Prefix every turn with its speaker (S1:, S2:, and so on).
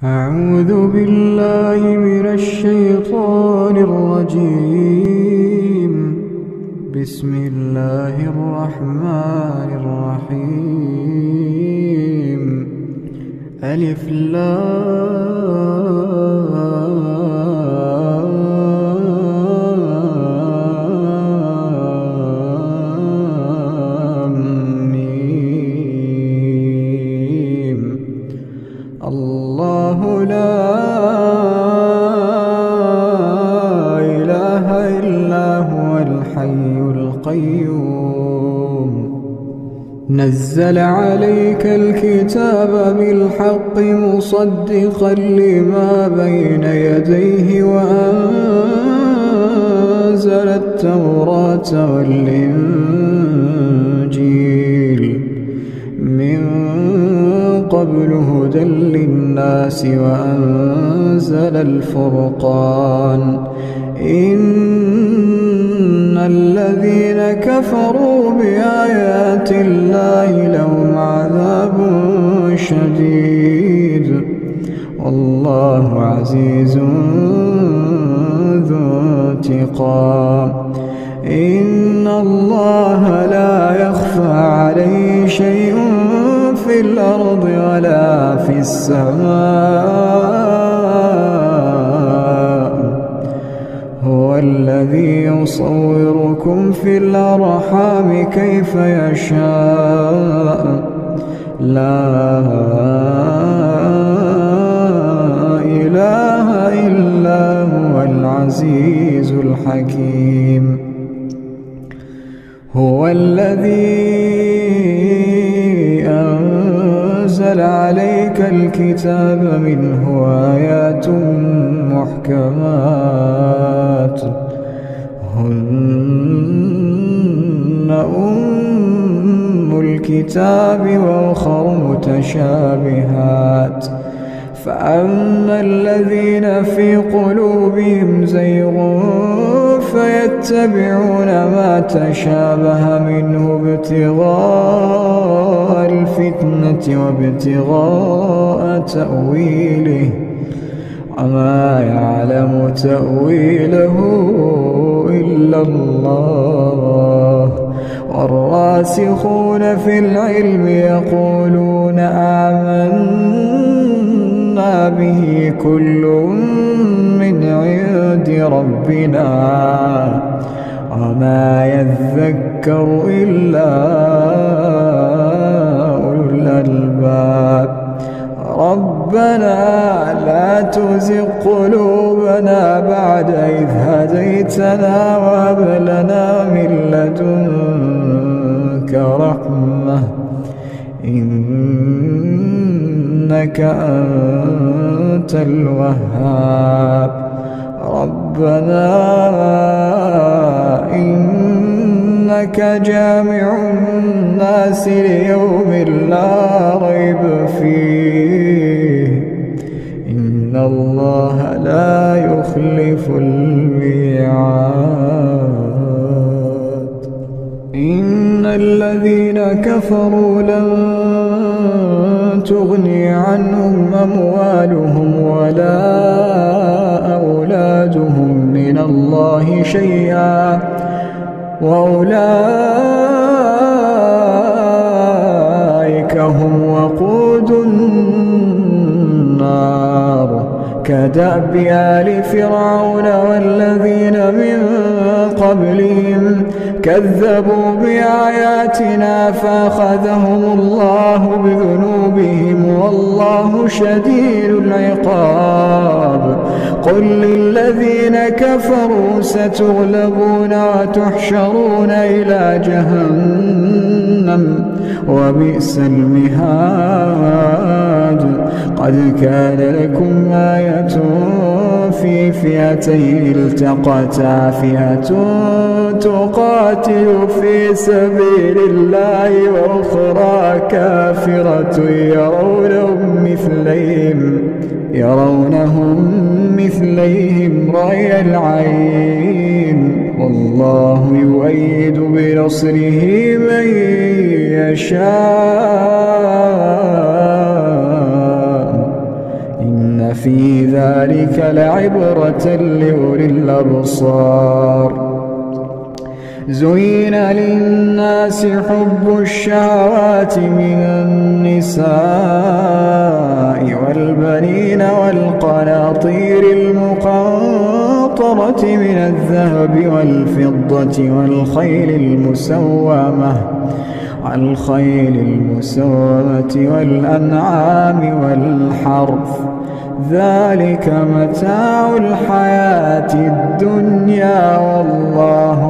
S1: أعوذ بالله من الشيطان الرجيم. بسم الله الرحمن الرحيم. ألف لام ميم. الله لا إله إلا هو الحي القيوم. نزل عليك الكتاب بالحق مصدقا لما بين يديه وأنزل التوراة والإنجيل من قبل هدى للناس وأنزل الفرقان. إن الذين كفروا بآيات الله لهم عذاب شديد والله عزيز ذو انتقام. إن الله لا يخفى عليه شيء في الأرض ولا في السماء. هو الذي يصوركم في الأرحام كيف يشاء. لا إله إلا هو العزيز الحكيم. هو الذي أنزل عليك الكتاب منه آيات محكمات هن أم الكتاب وأخر متشابهات. فأما الذين في قلوبهم زيغ فيتبعون ما تشابه منه ابتغاء الفتنة وابتغاء تأويله وما يعلم تأويله إلا الله. والراسخون في العلم يقولون آمنا به كل من عند ربنا وما يذكر إلا أولو الألباب. ربنا لا تزغ قلوبنا بعد إذ هديتنا وهب لنا من لدنك رحمة إنك أنت الوهاب. ربنا إنك جامع الناس ليوم لا ريب فيه إن الله لا يخلف الميعاد. إن الذين كفروا لن تغني عنهم أموالهم ولا أولادهم من الله شيئا وأولئك هم وقود النار. كدأب آل فرعون والذين من قبلهم كذبوا بآياتنا فأخذهم الله بذنوبهم والله شديد العقاب. قل للذين كفروا ستغلبون وتحشرون إلى جهنم وبئس المهاد. قد كان لكم آية في فئتين التقتا فئة تقاتل في سبيل الله وأخرى كافرة يرونهم مثليهم رأي العين والله يؤيد بنصره من يشاء إن في ذلك لعبرة لأولي الأبصار. زين للناس حب الشهوات من النساء والبنين والقناطير المقنطرة من الذهب والفضة والخيل المسومة والأنعام والحرث، ذلك متاع الحياة الدنيا والله